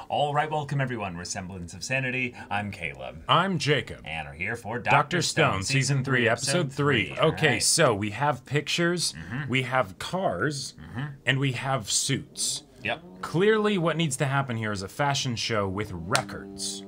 All right, welcome everyone. We're Semblance of Sanity. I'm Caleb. I'm Jacob. And we're here for Dr. Stone, Season 3, Episode 3. Okay, right. so we have pictures, we have cars, and we have suits. Yep. Clearly, what needs to happen here is a fashion show with records.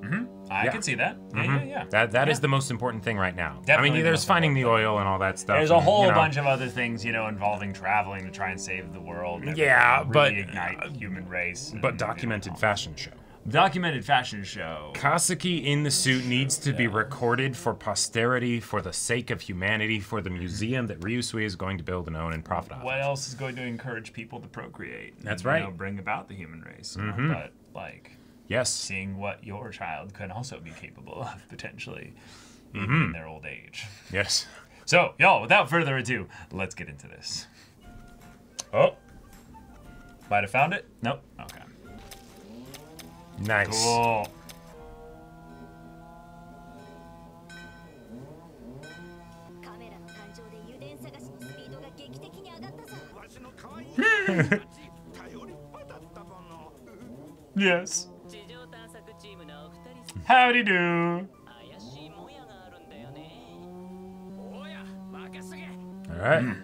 I can see that. Yeah. That is the most important thing right now. Definitely I mean, the there's most finding the important oil and all that stuff. There's a and, whole you know, bunch of other things, involving traveling to try and save the world. And Yeah, really but ignite the human race. but documented fashion show. Documented fashion show. Kaseki in the suit needs to be recorded for posterity, for the sake of humanity, for the museum that Ryusui is going to build and own and profit off. What else is going to encourage people to procreate? That's and, right. Bring about the human race. But Yes. seeing what your child can also be capable of potentially, even in their old age. Yes. So, y'all, without further ado, let's get into this. Oh, might have found it. Nope. Okay. Nice. Cool. Yes. Howdy do. All right.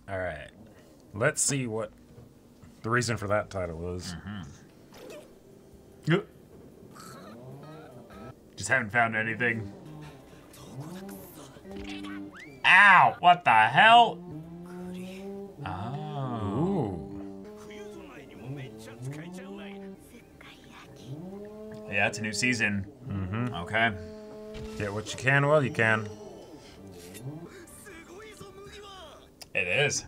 All right. Let's see what the reason for that title is. Just haven't found anything. Ow! What the hell? Oh. Ooh. Yeah, it's a new season. Okay. Get what you can while you can. It is.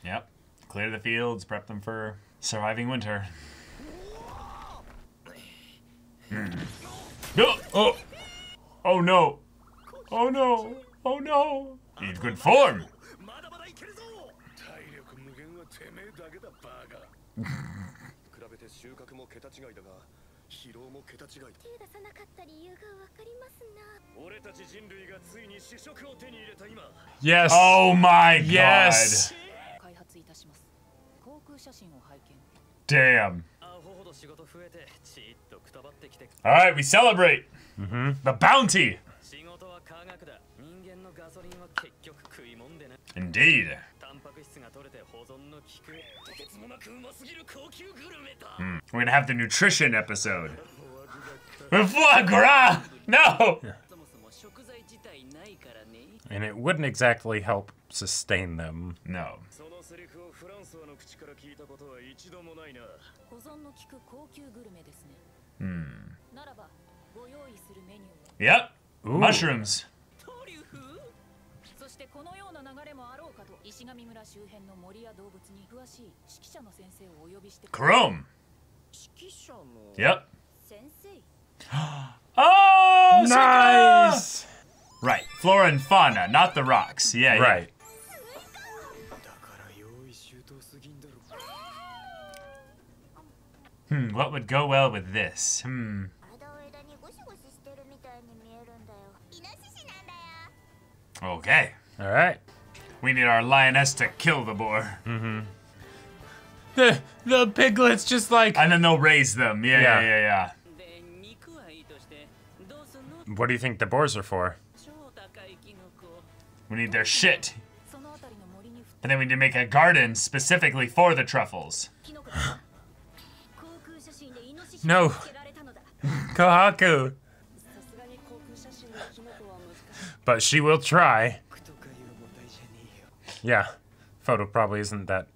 Yep. Clear the fields, prep them for surviving winter. No! Oh! Oh no! Oh no! Oh no! In good form! Yes. Oh my Yes. god! Damn. Alright, we celebrate! The bounty! Indeed. We're gonna have the nutrition episode. Foie gras! No! And it wouldn't exactly help sustain them. No. Yep. Ooh. Mushrooms. Chrome. Yep. Oh, Nice. Right. Flora and fauna, not the rocks. Yeah, yeah. Right. What would go well with this? Okay. All right. We need our lioness to kill the boar. The piglets just like. And then they'll raise them. Yeah. What do you think the boars are for? We need their shit. And then we need to make a garden specifically for the truffles. No. Kohaku. But she will try. Yeah. Photo probably isn't that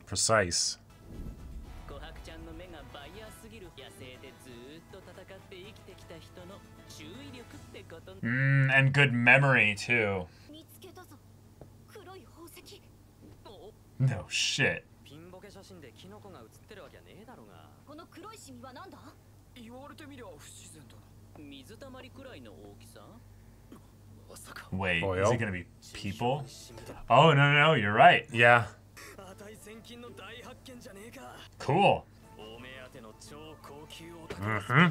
precise. And good memory, too. No shit. Wait, Oil? is it gonna be people? Oh, no, you're right. Yeah. Cool. Mm-hmm.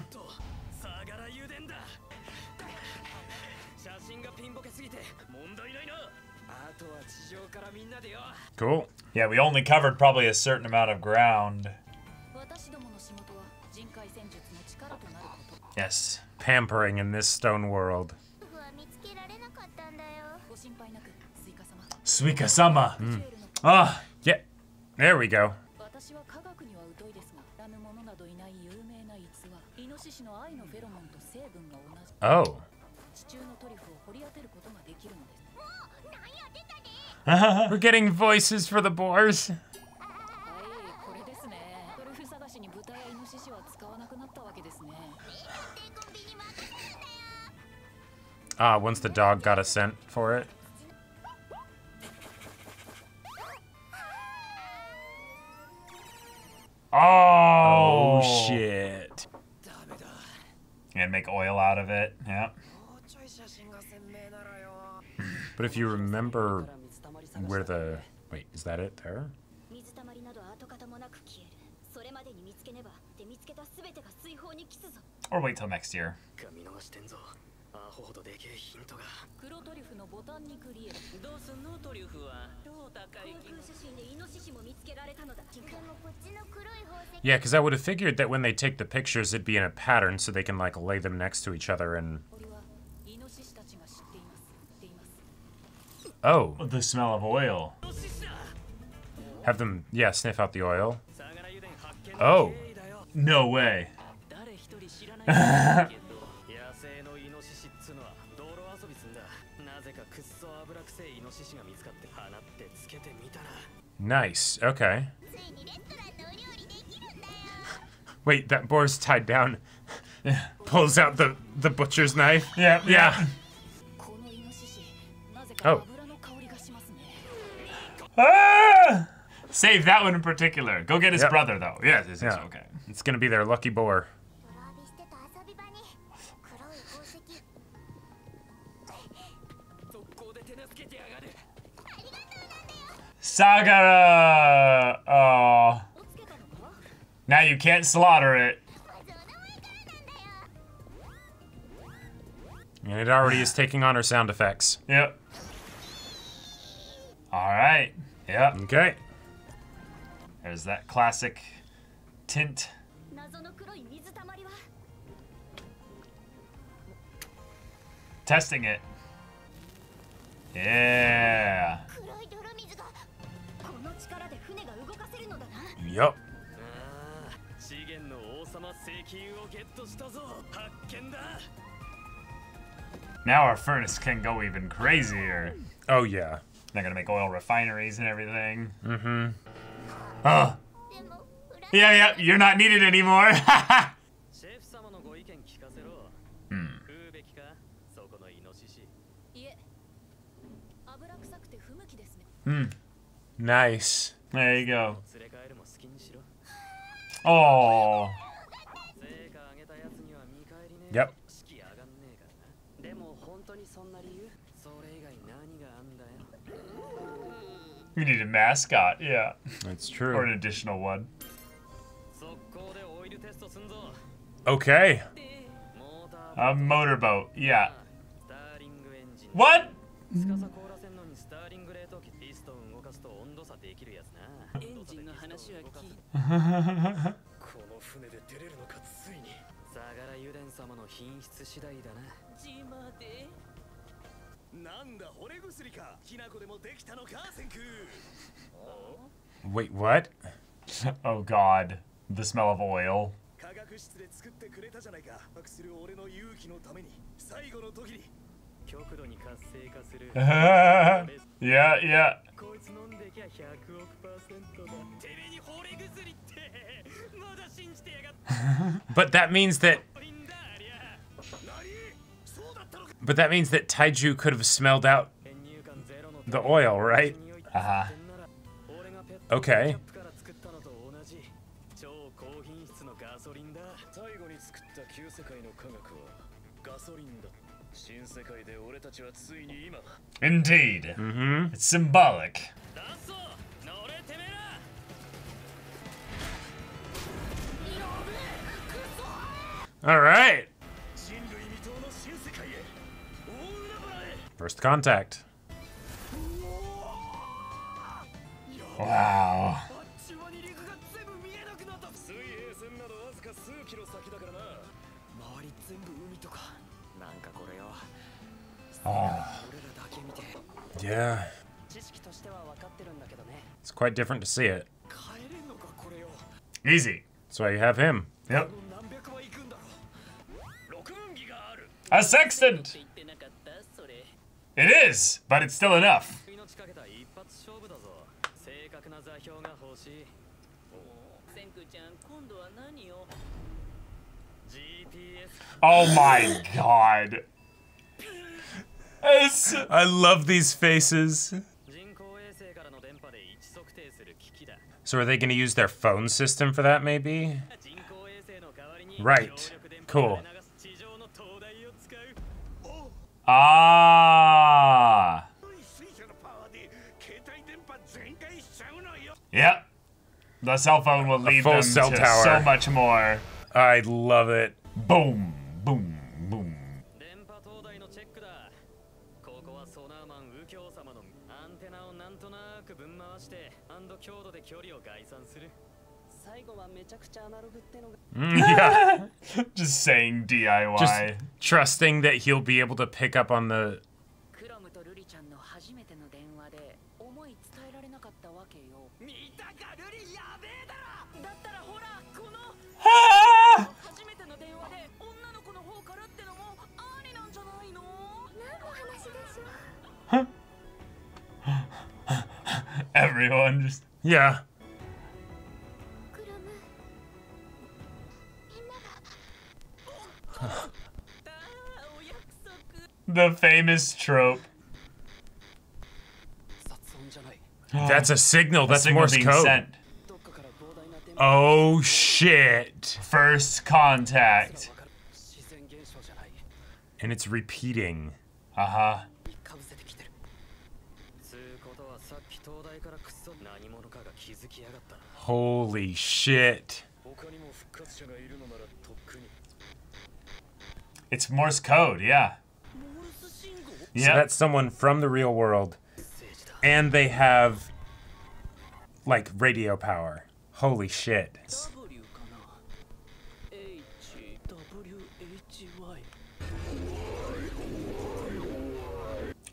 Cool. Yeah, we only covered probably a certain amount of ground. Yes. Pampering in this stone world. Suika-sama. Ah, yeah. There we go. Oh. We're getting voices for the boars. Ah, once the dog got a scent for it. Oh, shit. And make oil out of it. Yeah. But if you remember where the... Wait, is that it there? Or wait till next year. Yeah, because I would have figured that when they take the pictures, it'd be in a pattern so they can, like, lay them next to each other and... Oh. The smell of oil. Have them, yeah, sniff out the oil. Oh. No way. Nice, okay. Wait, that boar's tied down. Pulls out the butcher's knife. Yeah, yeah. Oh. Ah! Save that one in particular. Go get his brother, though. Yeah, this is okay. It's gonna be their lucky boar. Sagara! Oh. Now you can't slaughter it. And it already is taking on her sound effects. Yep. Alright. Yep. Okay. There's that classic tint. Testing it. Yeah. Yup. Now our furnace can go even crazier. Oh, yeah. They're gonna make oil refineries and everything. Mm-hmm. Oh. Yeah, you're not needed anymore. Nice. There you go. Oh. Yep. We need a mascot, yeah. That's true. Or an additional one. Okay. A motorboat, yeah. What? Wait, what? Oh god. The smell of oil. Yeah. But that means that Taiju could have smelled out the oil, right? Uh-huh. Okay. Indeed. Mm-hmm. It's symbolic. All right. First contact. Wow. Oh. Yeah. It's quite different to see it. Easy. That's why you have him. Yep. A sextant! It is, but it's still enough. Oh my god. I love these faces. So are they going to use their phone system for that, maybe? Right. Cool. Ah. Yep. The cell phone will lead them to so much more. I love it. Boom, boom, boom. Yeah. Just saying DIY. Just trusting that he'll be able to pick up on the... Ah! Everyone just... Yeah. The famous trope. That's a signal. That's Morse code. Sent. Oh, shit. First contact. And it's repeating. Uh-huh. Holy shit. It's Morse code, yeah. So that's someone from the real world. And they have, like, radio power. Holy shit.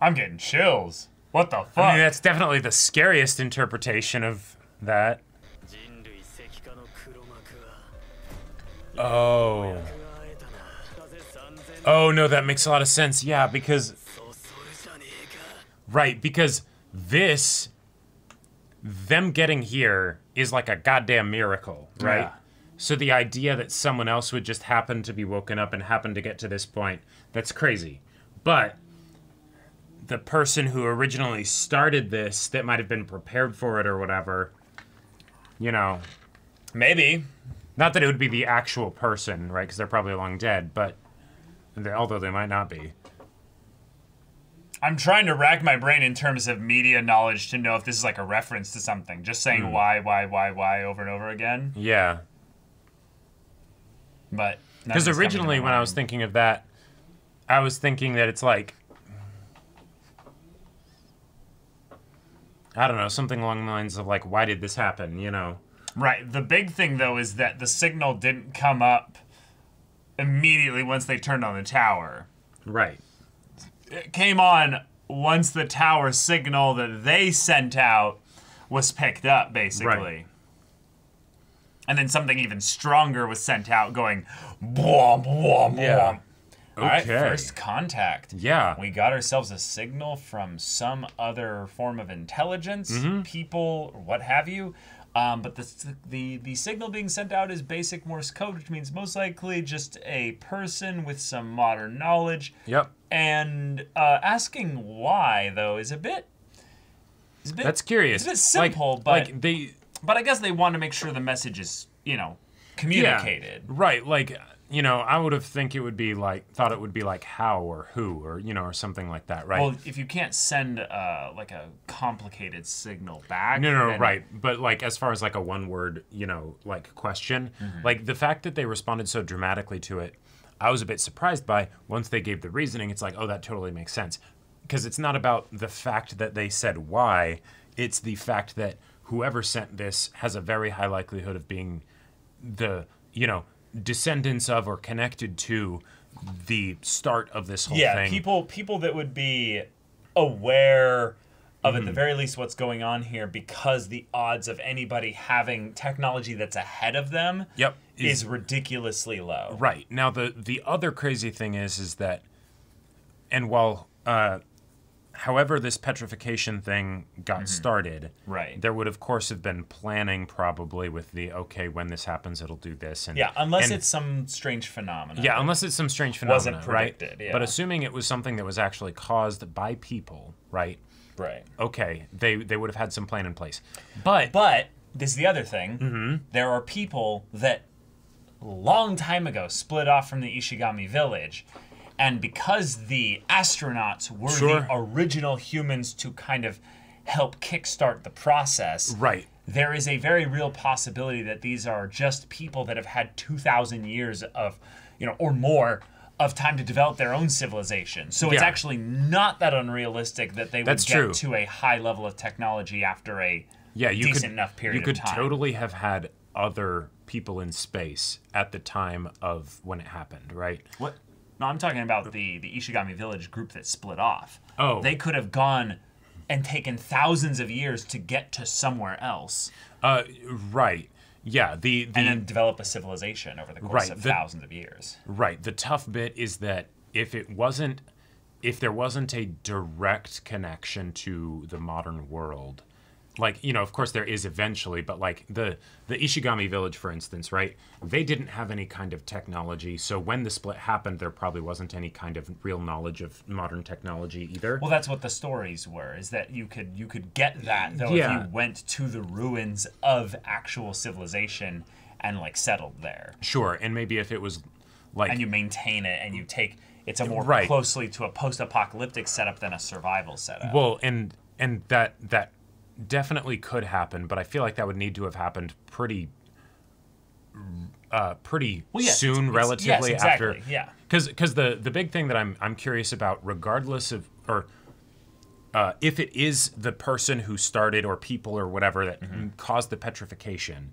I'm getting chills. What the fuck? I mean, that's definitely the scariest interpretation of that. Oh. Oh, no, that makes a lot of sense. Yeah, because... Right, because this... Them getting here is like a goddamn miracle, right? Yeah. So the idea that someone else would just happen to be woken up and happen to get to this point, that's crazy. But the person who originally started this, that might have been prepared for it or whatever, you know. Maybe. Not that it would be the actual person, right? Because they're probably long dead, but although they might not be. I'm trying to rack my brain in terms of media knowledge to know if this is like a reference to something. Just saying why over and over again. Yeah. But because originally when I was thinking of that, I was thinking that it's like, I don't know, something along the lines of like, why did this happen, you know? Right. The big thing, though, is that the signal didn't come up immediately once they turned on the tower. Right. It came on once the tower signal that they sent out was picked up, basically. Right. And then something even stronger was sent out going, bwomp, bwomp, bwomp. All right, first contact. Yeah. We got ourselves a signal from some other form of intelligence, people, or what have you. But the signal being sent out is basic Morse code, which means most likely just a person with some modern knowledge. Yep. And asking why, though, is a bit... That's curious. It's a bit simple, but I guess they want to make sure the message is, you know, communicated. Yeah, right, like, I would have thought it would be like how or who or, or something like that, right? Well, if you can't send like a complicated signal back. No, then... right. But like as far as like a one word, like question, like the fact that they responded so dramatically to it, I was a bit surprised by. Once they gave the reasoning, it's like, oh, that totally makes sense. Because it's not about the fact that they said why, it's the fact that whoever sent this has a very high likelihood of being the, descendants of or connected to the start of this whole thing. Yeah, people that would be aware of at the very least what's going on here, because the odds of anybody having technology that's ahead of them is ridiculously low. Right. Now the other crazy thing is that, and while however this petrification thing got started, right, there would of course have been planning probably with when this happens it'll do this, and unless it's some strange phenomenon. Yeah, unless it's some strange phenomenon, wasn't predicted, right? But assuming it was something that was actually caused by people, right? Right. Okay, they would have had some plan in place. But this is the other thing. There are people that long time ago split off from the Ishigami village, and because the astronauts were the original humans to kind of help kickstart the process, right, there is a very real possibility that these are just people that have had 2,000 years of, or more of time to develop their own civilization. So it's actually not that unrealistic that they would get to a high level of technology after a decent enough period of time. You could totally have had other people in space at the time of when it happened, right? What? No, I'm talking about the Ishigami village group that split off. Oh. They could have gone and taken thousands of years to get to somewhere else. Right. Yeah, and then develop a civilization over the course of thousands of years. Right. The tough bit is that if there wasn't a direct connection to the modern world, like, of course there is eventually, but like the Ishigami village, for instance, right? They didn't have any kind of technology, so when the split happened, there probably wasn't any kind of real knowledge of modern technology either. Well, that's what the stories were, is that you could get that, though, if you went to the ruins of actual civilization and, like, settled there. Sure, and maybe if it was, like... And you maintain it, and you take... It's a more closely to a post-apocalyptic setup than a survival setup. Well, and that definitely could happen, but I feel like that would need to have happened pretty soon, relatively after. Yeah. Because the big thing that I'm curious about, regardless of if it is the person who started or people or whatever that caused the petrification,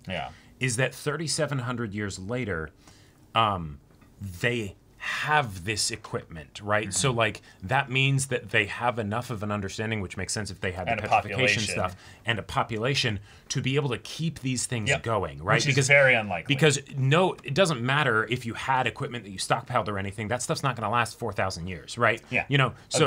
is that 3,700 years later, they have this equipment, right? So like that means that they have enough of an understanding, which makes sense if they had the petrification stuff and a population to be able to keep these things going, right? Which is very unlikely. Because it doesn't matter if you had equipment that you stockpiled or anything. That stuff's not going to last 4,000 years, right? Yeah. So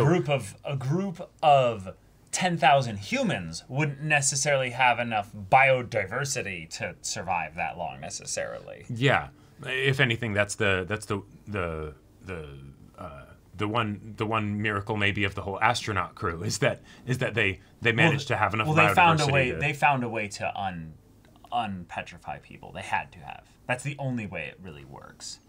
a group of 10,000 humans wouldn't necessarily have enough biodiversity to survive that long necessarily. Yeah. If anything, that's the one miracle maybe of the whole astronaut crew is that they managed to have enough. Well, they found a way. They found a way to unpetrify people. They had to have. That's the only way it really works.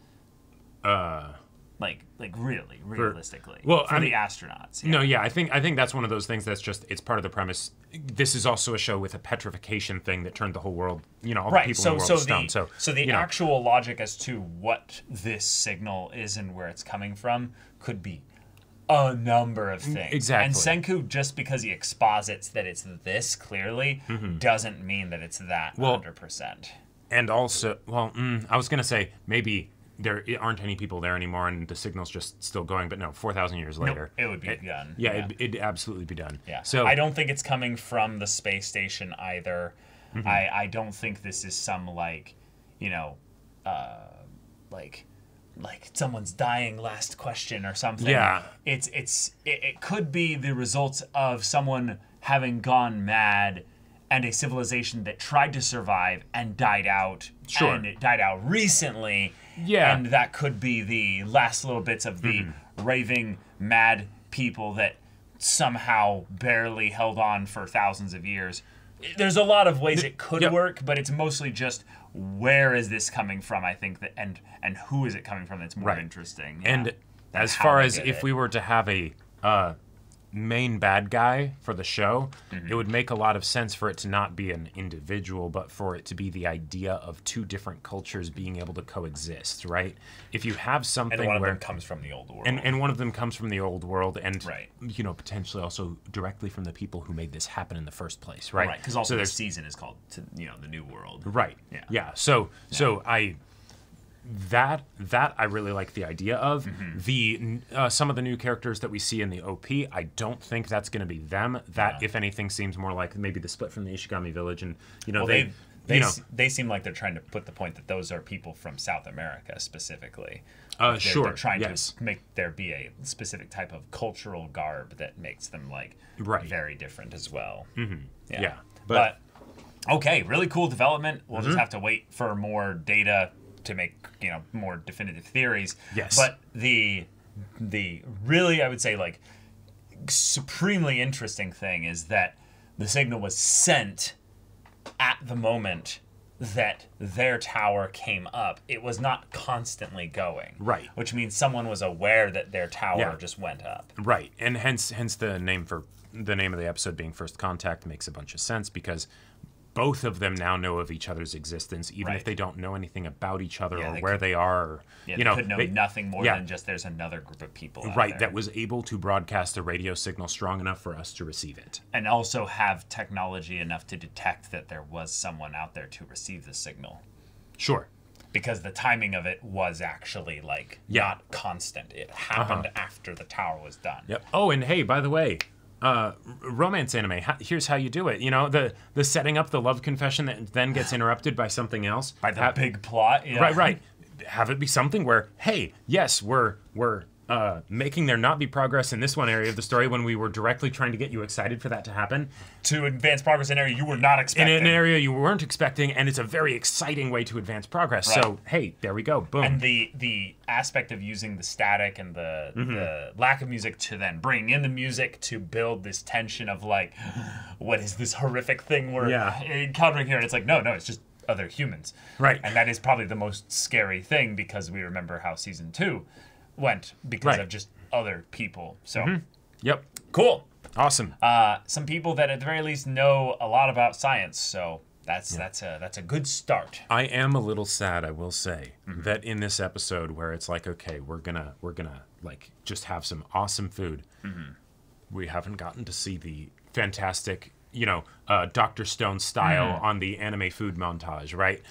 Like really, realistically. For the astronauts. Yeah. No, yeah, I think that's one of those things that's just, it's part of the premise. This is also a show with a petrification thing that turned the whole world, all the people in the world stunned. So the actual logic as to what this signal is and where it's coming from could be a number of things. Exactly. And Senku, just because he exposits that it's this clearly, doesn't mean that it's that 100%. And also, I was going to say maybe there aren't any people there anymore and the signal's just still going, but no, 4,000 years later. It would be done. Yeah, it'd absolutely be done. Yeah. So I don't think it's coming from the space station either. I don't think this is some like someone's dying last question or something. Yeah. It could be the results of someone having gone mad and a civilization that tried to survive and died out. Sure. And it died out recently. Yeah. And that could be the last little bits of the raving mad people that somehow barely held on for thousands of years. there's a lot of ways it could work, but it's mostly just where is this coming from, I think, that and who is it coming from that's more interesting. Yeah. And as far as if we were to have a main bad guy for the show, it would make a lot of sense for it to not be an individual, but for it to be the idea of two different cultures being able to coexist, right? If you have something and one where of them comes from the old world, and one of them comes from the old world, and you know, potentially also directly from the people who made this happen in the first place, right? Right, because also the season is called, you know, the New World. Right. Yeah. So I. That I really like the idea of. The some of the new characters that we see in the OP, I don't think that's going to be them. That, if anything, seems more like maybe the split from the Ishigami village, and you know, they seem like they're trying to put the point that those are people from South America specifically. They're trying to make there be a specific type of cultural garb that makes them like very different as well. Yeah. But okay, really cool development. We'll just have to wait for more data to make, you know, more definitive theories. Yes. But the really, I would say, like, supremely interesting thing is that the signal was sent at the moment that their tower came up. It was not constantly going. Right. Which means someone was aware that their tower just went up. Right. And hence the name of the episode being First Contact makes a bunch of sense, because both of them now know of each other's existence, even if they don't know anything about each other or where they are. Or, you know, could know nothing more than just there's another group of people out there. That was able to broadcast a radio signal strong enough for us to receive it. And also have technology enough to detect that there was someone out there to receive the signal. Sure. Because the timing of it was actually, like, not constant. It happened after the tower was done. Yep. Oh, and hey, by the way, romance anime, here's how you do it. You know, the setting up the love confession that then gets interrupted by something else. By the big plot. Yeah. Right. Have it be something where, hey, yes, we're making there not be progress in this one area of the story when we were directly trying to get you excited for that to happen. To advance progress in an area you were not expecting. In an area you weren't expecting, and it's a very exciting way to advance progress. Right. So, hey, there we go. Boom. And the aspect of using the static and the lack of music to then bring in the music to build this tension of, like, what is this horrific thing we're encountering here? And it's like, no, it's just other humans. Right. And that is probably the most scary thing, because we remember how season 2 went because of just other people. So, yep, cool, awesome. Some people that at the very least know a lot about science. So that's a good start. I am a little sad, I will say, that in this episode where it's like, okay, we're gonna like just have some awesome food. We haven't gotten to see the fantastic, you know, Dr. Stone style on the anime food montage, right?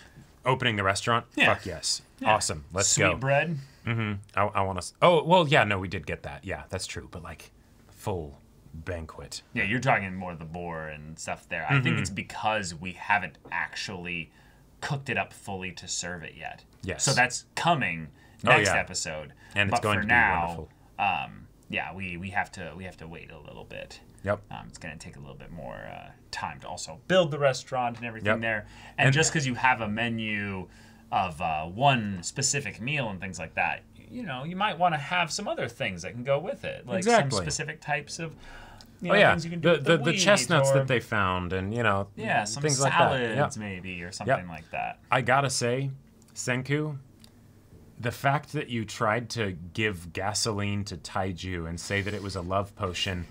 Opening the restaurant. Fuck yes. Awesome. Let's go. Sweet bread. I want to. Oh, well, yeah, no, we did get that. Yeah, that's true. But, like, full banquet. Yeah, you're talking more the boar and stuff there. I think it's because we haven't actually cooked it up fully to serve it yet. Yes. So that's coming next episode. And it's going to be wonderful. We have to wait a little bit. Yep. It's going to take a little bit more time to also build the restaurant and everything there. And just because you have a menu of one specific meal and things like that, you know, you might want to have some other things that can go with it, like some specific types of things you can do with the chestnuts that they found, and you know, some things salads like that. maybe, or something like that. I gotta say, Senku, the fact that you tried to give gasoline to Taiju and say that it was a love potion,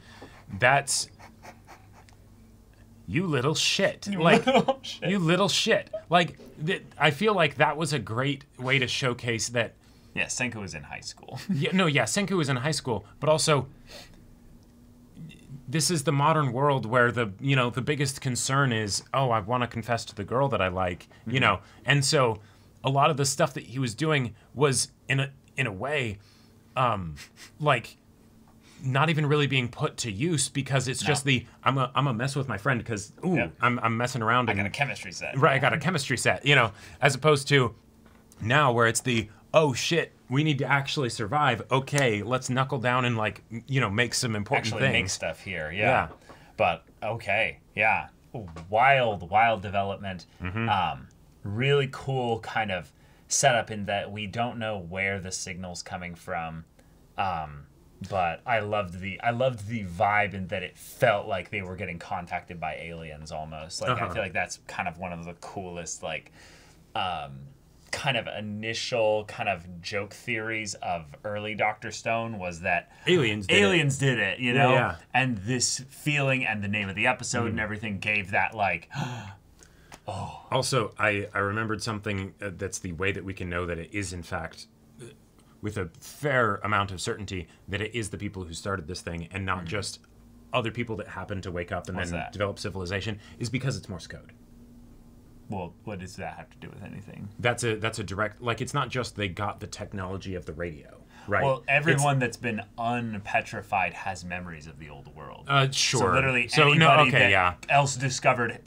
that's... You little shit. You little shit. Like, I feel like that was a great way to showcase that... Yeah, Senku was in high school. Senku was in high school, but also... This is the modern world where the biggest concern is, oh, I want to confess to the girl that I like, you know. And so a lot of the stuff that he was doing was in a way like not even really being put to use, because it's just I'm a mess with my friend because I'm messing around. I got a chemistry set. Right, I got a chemistry set, you know, as opposed to now where it's the, oh shit, we need to actually survive. Okay, let's knuckle down and, like, you know, make some important things. Actually make stuff here, yeah. But okay, yeah. Wild development. Really cool kind of setup in that we don't know where the signal's coming from. But I loved the vibe and that it felt like they were getting contacted by aliens almost. Like I feel like that's kind of one of the coolest like kind of initial kind of joke theories of early Dr. Stone was that aliens did it, you know? Yeah. And this feeling and the name of the episode and everything gave that like oh. Also, I remembered something that's the way that we can know that it is in fact with a fair amount of certainty that it is the people who started this thing and not just other people that happen to wake up and develop civilization is because it's Morse code. Well, what does that have to do with anything? That's a direct, like, it's not just they got the technology of the radio, right? Well, everyone that's been unpetrified has memories of the old world. Sure. So literally anybody else discovered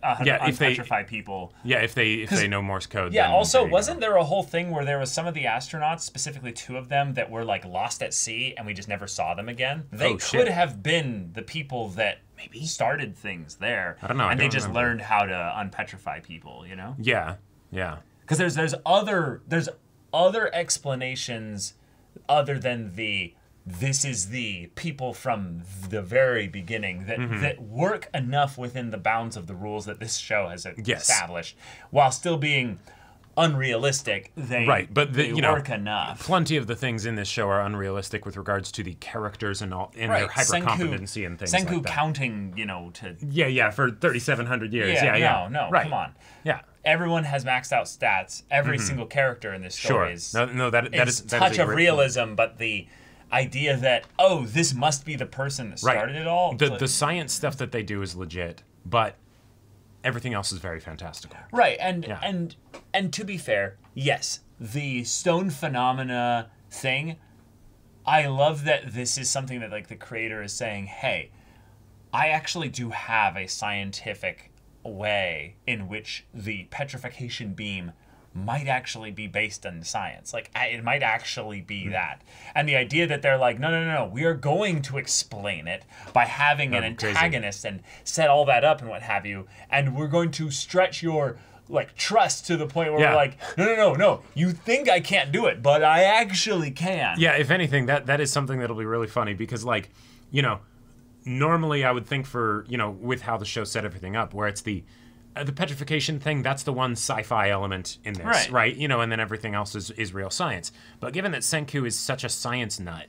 unpetrified people. Yeah, if they know Morse code. Yeah, also, wasn't there a whole thing where there was some of the astronauts, specifically 2 of them, that were, like, lost at sea and we just never saw them again? They could have been the people that maybe started things there. I don't know. And they just learned how to unpetrify people, you know? Yeah. Because there's other explanations other than this is the people from the very beginning that work enough within the bounds of the rules that this show has established, while still being unrealistic. They work enough. Plenty of the things in this show are unrealistic with regards to the characters and all, and their hyper competency and things like that. Senku counting, to for 3,700 years. No, come on. Yeah. Everyone has maxed out stats. Every single character in this story is that touch of realism, but the idea that this must be the person that started it all. The science stuff that they do is legit, but everything else is very fantastical. Right, and to be fair, yes, the stone phenomena thing, I love that this is something that like the creator is saying, hey, I actually do have a scientific way in which the petrification beam might actually be based on science. Like, it might actually be that. And the idea that they're like, no, we are going to explain it by having an antagonist and set all that up and what have you, and we're going to stretch your like trust to the point where we're like, no, you think I can't do it, but I actually can. Yeah, if anything, that is something that'll be really funny because, like, normally I would think for, with how the show set everything up, where it's the petrification thing, that's the one sci-fi element in this, right? And then everything else is real science. But given that Senku is such a science nut,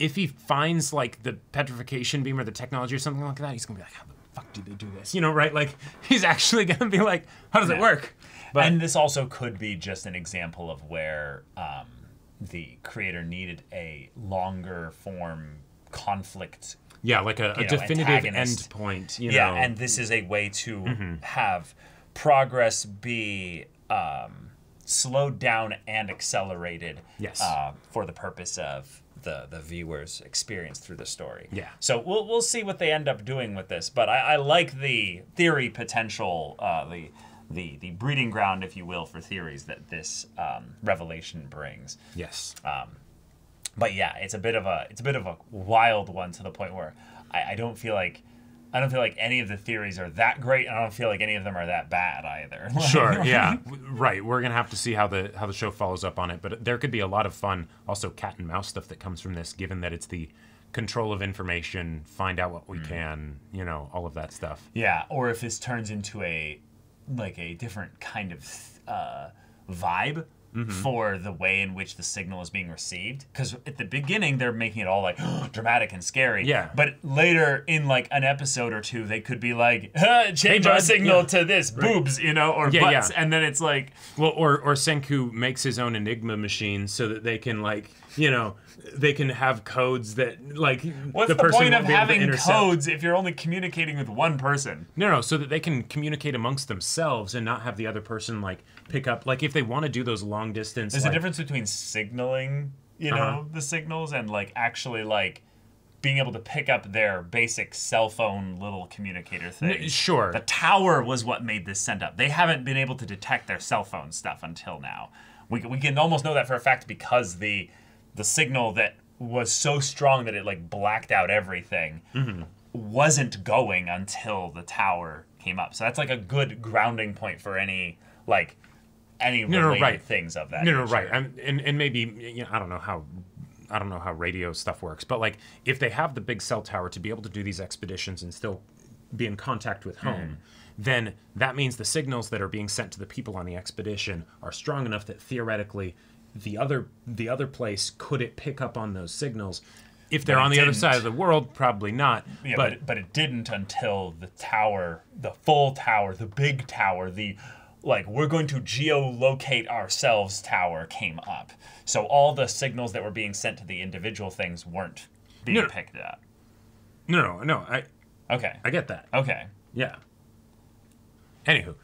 if he finds, like, the petrification beam or the technology or something like that, he's going to be like, how the fuck do they do this? Right? Like, he's actually going to be like, how does it work? But, and this also could be just an example of where the creator needed a longer form conflict. Yeah, like a definitive end point. Yeah, and this is a way to have progress be slowed down and accelerated. Yes. For the purpose of the viewer's experience through the story. Yeah. So we'll see what they end up doing with this, but I like the theory potential, the breeding ground, if you will, for theories that this revelation brings. Yes. But yeah, it's a bit of a wild one to the point where I don't feel like any of the theories are that great, and I don't feel like any of them are that bad either. Sure, yeah, right. We're gonna have to see how the show follows up on it, but there could be a lot of fun, also cat and mouse stuff that comes from this, given that it's the control of information, find out what we can, all of that stuff. Yeah, or if this turns into a different kind of vibe. For the way in which the signal is being received, because at the beginning they're making it all like dramatic and scary. Yeah. But later in like an episode or two, they could be like, change our signal to this boobs, or butts, and then it's like, well, or Senku makes his own Enigma machine so that they can like, they can have codes that like. What's the point of having codes if you're only communicating with one person? No, so that they can communicate amongst themselves and not have the other person like pick up, like if they want to do those long distance. There's a difference between signaling, the signals, and like actually like being able to pick up their basic cell phone little communicator thing. Sure. The tower was what made this send up. They haven't been able to detect their cell phone stuff until now. We can almost know that for a fact because the signal that was so strong that it like blacked out everything wasn't going until the tower came up. So that's like a good grounding point for any related things of that nature. Right. And maybe I don't know I don't know how radio stuff works, but like if they have the big cell tower to be able to do these expeditions and still be in contact with home, then that means the signals that are being sent to the people on the expedition are strong enough that theoretically the other place, could it pick up on those signals? If they're on the other side of the world, probably not. Yeah, but it didn't until the tower, the full tower, the big tower, the like we're going to geolocate ourselves tower came up. So all the signals that were being sent to the individual things weren't being picked up. No. Okay. I get that. Okay. Yeah. Anywho,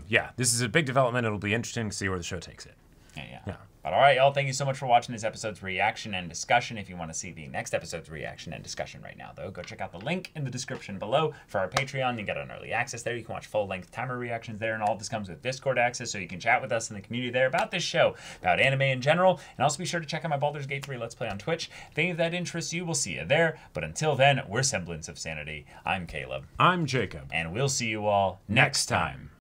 yeah, this is a big development. It'll be interesting to see where the show takes it. Yeah. But all right, y'all, thank you so much for watching this episode's reaction and discussion. If you want to see the next episode's reaction and discussion right now, though, go check out the link in the description below for our Patreon. You get an early access there. You can watch full-length timer reactions there, and all this comes with Discord access, so you can chat with us in the community there about this show, about anime in general, and also be sure to check out my Baldur's Gate 3 Let's Play on Twitch. If any of that interests you, we'll see you there. But until then, we're Semblance of Sanity. I'm Caleb. I'm Jacob. And we'll see you all next time.